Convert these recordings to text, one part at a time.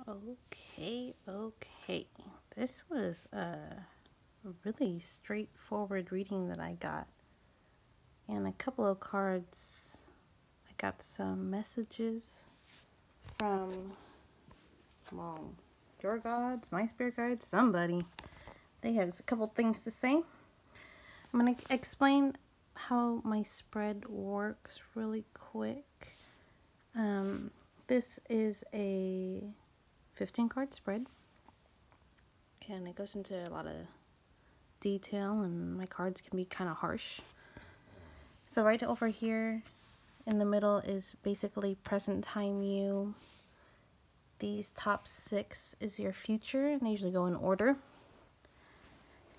Okay. This was a really straightforward reading that I got. And a couple of cards, I got some messages from, well, your gods, my spirit guides, somebody. They had a couple things to say. I'm going to explain how my spread works really quick. This is a 15 card spread. And it goes into a lot of detail, and my cards can be kind of harsh. So right over here in the middle is basically present time you. These top 6 is your future, and they usually go in order.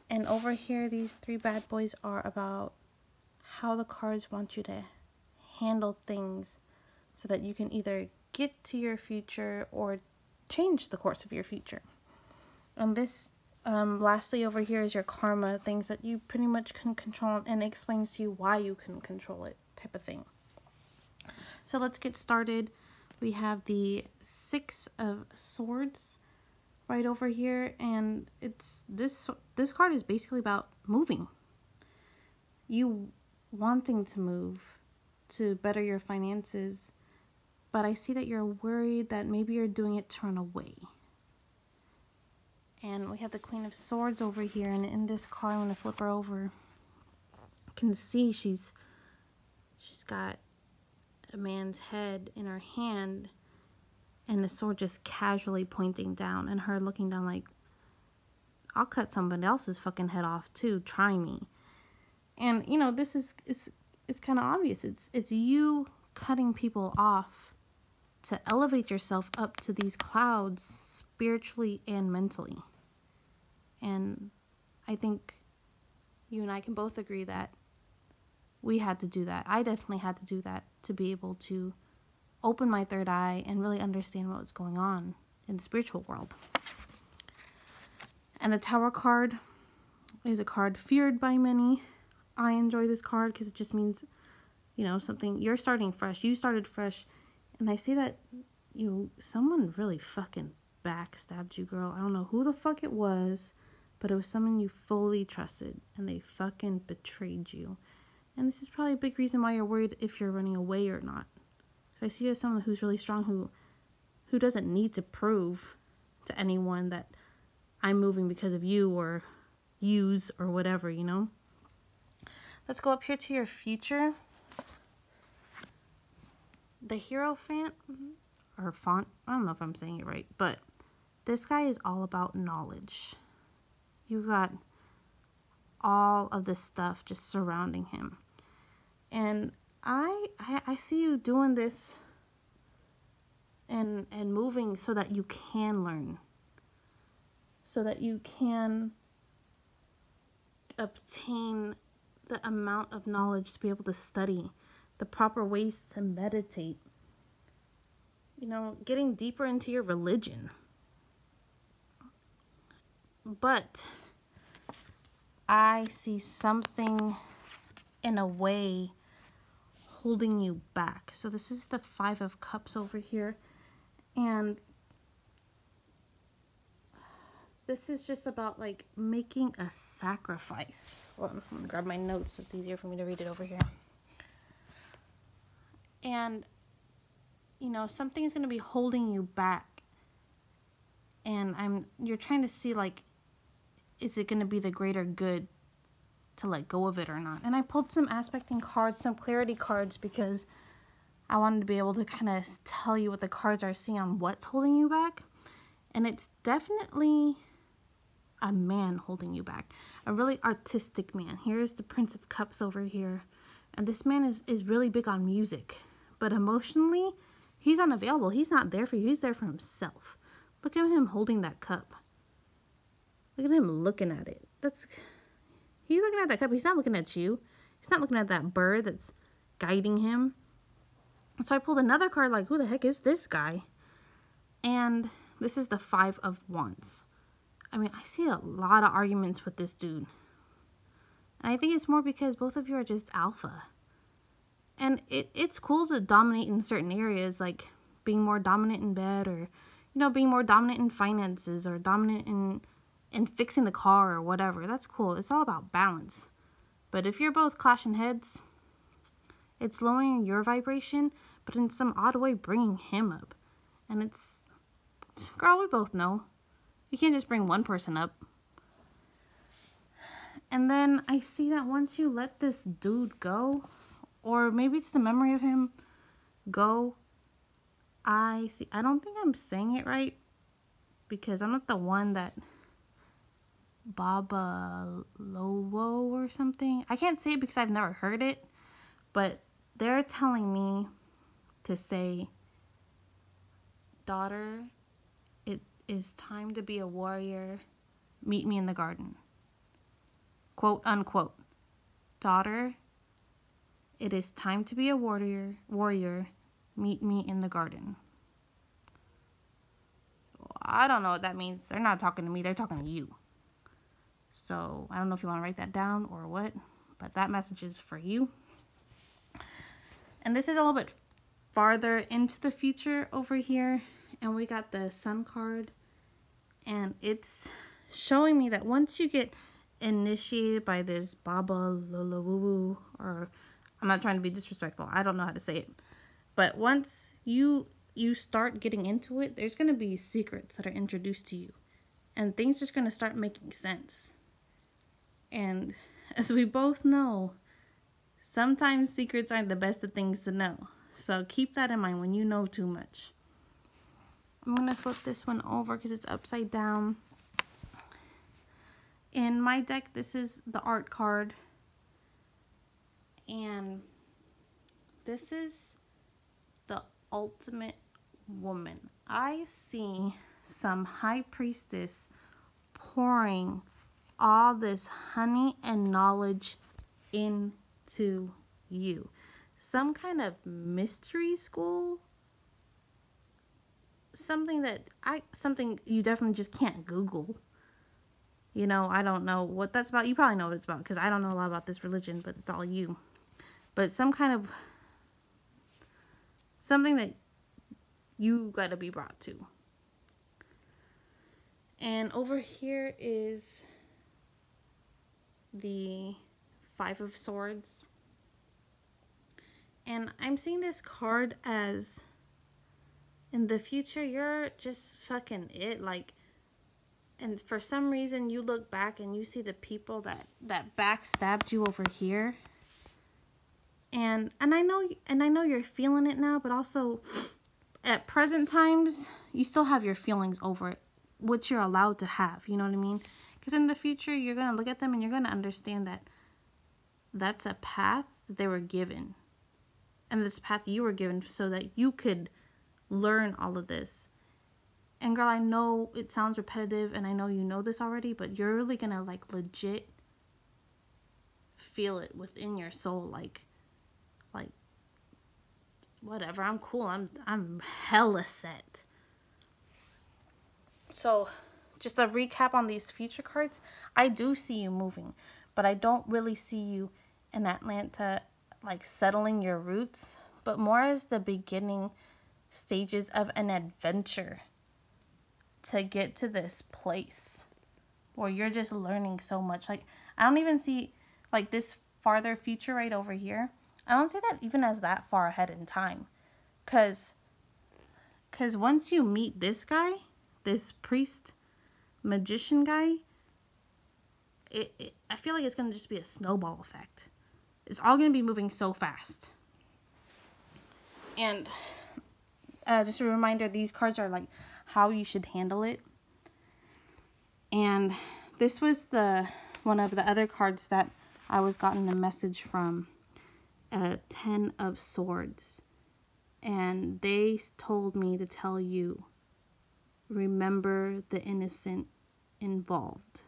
And over here, these 3 bad boys are about how the cards want you to handle things so that you can either get to your future or change the course of your future. And this, lastly over here is your karma, things that you pretty much can control, and it explains to you why you can control it, type of thing. So let's get started. We have the 6 of Swords right over here, and it's this card is basically about moving. You wanting to move to better your finances, but I see that you're worried that maybe you're doing it to run away. And we have the Queen of Swords over here, and in this card, I'm going to flip her over. You can see she's got a man's head in her hand, and the sword just casually pointing down, and her looking down like, I'll cut somebody else's fucking head off too, try me. And you know, this is it's kind of obvious. It's you cutting people off to elevate yourself up to these clouds spiritually and mentally. And I think you and I can both agree that we had to do that. I definitely had to do that to be able to open my third eye and really understand what was going on in the spiritual world. And the Tower card is a card feared by many. I enjoy this card because it just means, you know, something, you're starting fresh. You started fresh. And I see that someone really fucking backstabbed you, girl. I don't know who the fuck it was, but it was someone you fully trusted, and they fucking betrayed you. And this is probably a big reason why you're worried if you're running away or not. Because I see you as someone who's really strong, who doesn't need to prove to anyone that I'm moving because of you or yous or whatever, you know? Let's go up here to your future. The Hierophant, or font, I don't know if I'm saying it right, but this guy is all about knowledge. You got all of this stuff just surrounding him. And I see you doing this and moving so that you can learn. So that you can obtain the amount of knowledge to be able to study, the proper ways to meditate. You know, getting deeper into your religion. But I see something in a way holding you back. So this is the 5 of Cups over here. And this is just about like making a sacrifice. Well, I'm gonna grab my notes so it's easier for me to read it over here. And you know, something's gonna be holding you back. And you're trying to see, like, is it gonna be the greater good to let go of it or not? And I pulled some aspecting cards, some clarity cards, because I wanted to be able to kind of tell you what the cards are seeing on what's holding you back. And it's definitely a man holding you back, a really artistic man. Here's the Prince of Cups over here, and this man is really big on music, but emotionally he's unavailable. He's not there for you. He's there for himself. Look at him holding that cup. Look at him looking at it. He's looking at that cup. He's not looking at you. He's not looking at that bird that's guiding him. So I pulled another card like, who the heck is this guy? And this is the 5 of Wands. I mean, I see a lot of arguments with this dude. And I think it's more because both of you are just alpha. And it's cool to dominate in certain areas, like being more dominant in bed, or, you know, being more dominant in finances or dominant in fixing the car or whatever. That's cool. It's all about balance. But if you're both clashing heads, it's lowering your vibration, but in some odd way bringing him up. And it's, girl, we both know. You can't just bring one person up. And then I see that once you let this dude go, or maybe it's the memory of him go, I don't think I'm saying it right, because I'm not the one that Baba Lowo or something. I can't say it because I've never heard it, but they're telling me to say, daughter, it is time to be a warrior. Meet me in the garden. Quote unquote. Daughter, it is time to be a warrior. Meet me in the garden. I don't know what that means. They're not talking to me. They're talking to you. So I don't know if you want to write that down or what, but that message is for you. And this is a little bit farther into the future over here. And we got the Sun card. And it's showing me that once you get initiated by this Baba Lulawoo, or I'm not trying to be disrespectful. I don't know how to say it. But once you start getting into it, there's going to be secrets that are introduced to you. And things just going to start making sense. And as we both know, sometimes secrets aren't the best of things to know. So keep that in mind when you know too much. I'm going to flip this one over because it's upside down. In my deck, this is the art card. And this is the ultimate woman. I see some high priestess pouring all this honey and knowledge into you. Some kind of mystery school. Something you definitely just can't Google. You know, I don't know what that's about. You probably know what it's about because I don't know a lot about this religion, but it's all you. But something that you gotta be brought to. And over here is the Five of Swords. And I'm seeing this card as, in the future, you're just fucking it. Like, and for some reason, you look back and you see the people that backstabbed you over here. And I know you're feeling it now, but also at present times, you still have your feelings over it, which you're allowed to have, you know what I mean? Because in the future, you're going to look at them and you're going to understand that that's a path that they were given. And this path you were given so that you could learn all of this. And girl, I know it sounds repetitive and I know you know this already, but you're really going to like legit feel it within your soul. Like, whatever, I'm cool. I'm hella set. So, just a recap on these future cards. I do see you moving, but I don't really see you in Atlanta, like, settling your roots, but more as the beginning stages of an adventure to get to this place where you're just learning so much. Like, I don't even see, like, this farther future right over here. I don't see that even as that far ahead in time. Because once you meet this guy, this priest, magician guy, I feel like it's going to just be a snowball effect. It's all going to be moving so fast. And just a reminder, these cards are like how you should handle it. And this was one of the other cards that I was gotten a message from. 10 of Swords, and they told me to tell you, remember the innocent involved.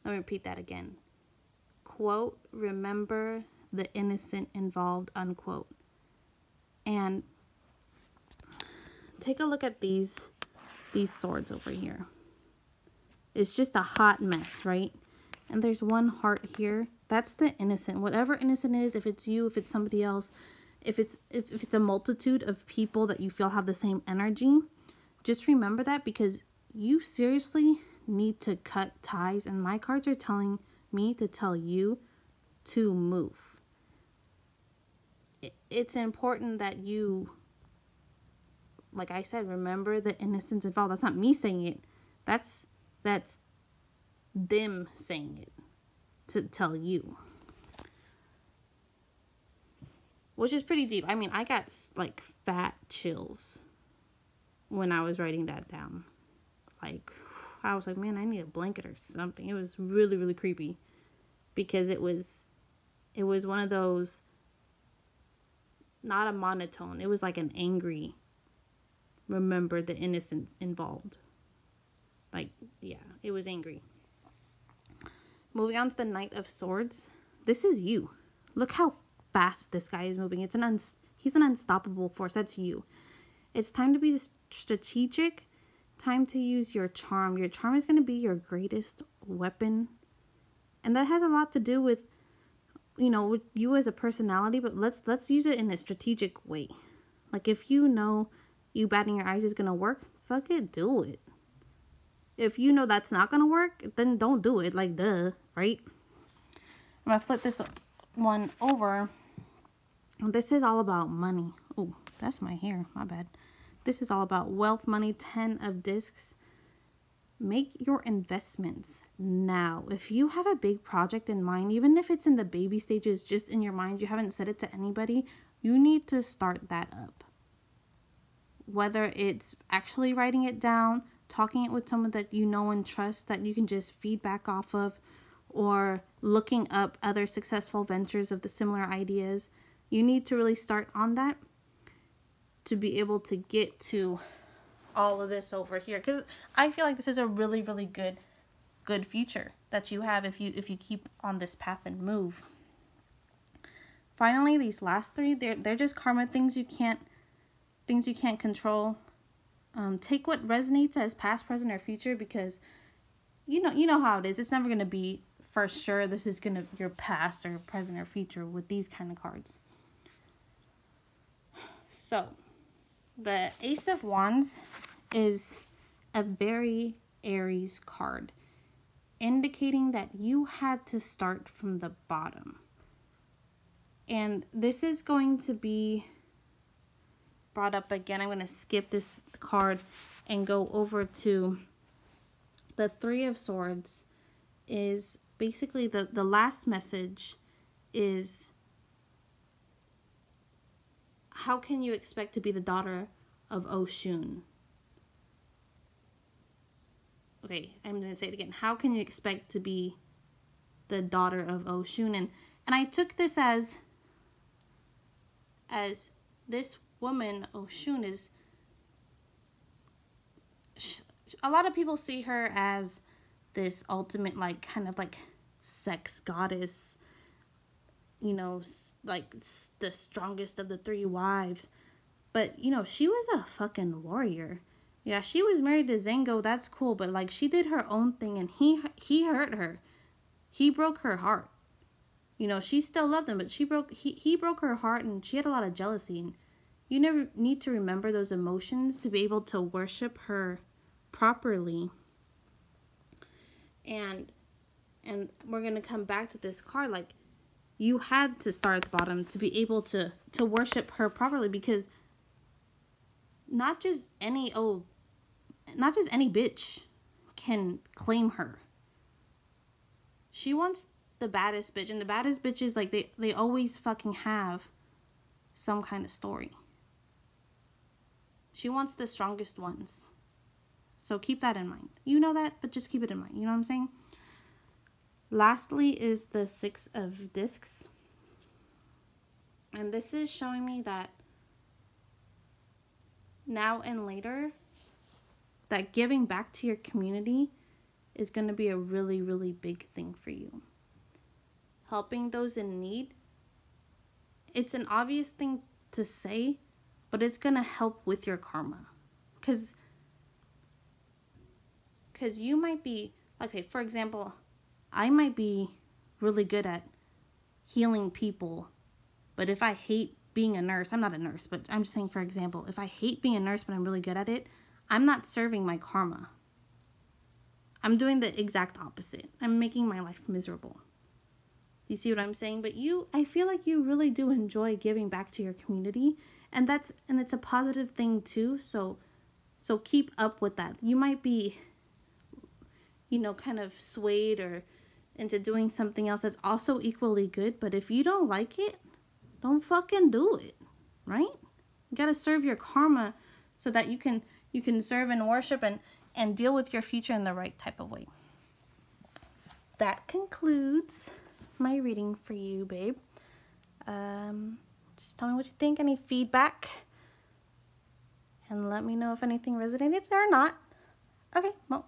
Let me repeat that again. Quote, remember the innocent involved, unquote. And take a look at these swords over here. It's just a hot mess, right? And there's one heart here. That's the innocent. Whatever innocent is, if it's you, if it's somebody else, if it's a multitude of people that you feel have the same energy, Just remember that, because you seriously need to cut ties, and my cards are telling me to tell you to move. It's important that you, like I said, remember the innocence involved. That's not me saying it. That's them saying it to tell you. Which is pretty deep. I mean, I got like fat chills when I was writing that down. Like, I was like, man, I need a blanket or something. It was really, really creepy. Because it was one of those, not a monotone. It was like an angry, remember the innocent involved. Like, yeah, it was angry. Moving on to the Knight of Swords. This is you. Look how fast this guy is moving. He's an unstoppable force. That's you. It's time to be strategic. Time to use your charm. Your charm is going to be your greatest weapon. And that has a lot to do with, you know, with you as a personality. But let's use it in a strategic way. Like, if you know you batting your eyes is going to work, fuck it, do it. If you know that's not going to work, then don't do it. Like, duh, right? I'm going to flip this one over. This is all about money. Oh, that's my hair. My bad. This is all about wealth, money, 10 of discs. Make your investments now. If you have a big project in mind, even if it's in the baby stages, just in your mind, you haven't said it to anybody, you need to start that up. Whether it's actually writing it down, talking it with someone that you know and trust that you can just feedback off of, or looking up other successful ventures of the similar ideas. You need to really start on that to be able to get to all of this over here, because I feel like this is a really, really good future that you have if you keep on this path and move. Finally, these last three, they're just karma, things you can't control. Take what resonates as past, present, or future, because you know how it is. It's never gonna be for sure this is gonna your past or present or future with these kind of cards. So the Ace of Wands is a very Aries card, indicating that you had to start from the bottom. And this is going to be brought up again. I'm going to skip this card and go over to the Three of Swords. Is basically the last message is, how can you expect to be the daughter of Oshun? Okay, I'm going to say it again. How can you expect to be the daughter of Oshun? And I took this as this woman, Oshun, is... A lot of people see her as this ultimate, like, kind of like sex goddess. You know, like the strongest of the three wives. But, you know, she was a fucking warrior. Yeah, she was married to Zango, that's cool, but like she did her own thing and he hurt her. He broke her heart. You know, she still loved him, but he broke her heart, and she had a lot of jealousy. And you never need to remember those emotions to be able to worship her properly. And we're going to come back to this card, like, you had to start at the bottom to be able to worship her properly, because not just any bitch can claim her. She wants the baddest bitch, and the baddest bitches, like, they always fucking have some kind of story. She wants the strongest ones. So keep that in mind. You know that, but just keep it in mind. You know what I'm saying? Lastly is the Six of Discs. And this is showing me that now and later, that giving back to your community is going to be a really, really big thing for you. Helping those in need. It's an obvious thing to say, but it's going to help with your karma. Because you might be, okay, for example, I might be really good at healing people, but if I hate being a nurse, I'm not a nurse, but I'm just saying, for example, if I hate being a nurse, but I'm really good at it, I'm not serving my karma. I'm doing the exact opposite. I'm making my life miserable. Do you see what I'm saying? But I feel like you really do enjoy giving back to your community, and it's a positive thing too. So keep up with that. You might be, kind of swayed or into doing something else that's also equally good, but if you don't like it, don't fucking do it, right? You got to serve your karma so that you can serve and worship and deal with your future in the right type of way. That concludes my reading for you, babe. Just tell me what you think, any feedback, and let me know if anything resonated or not. Okay, well,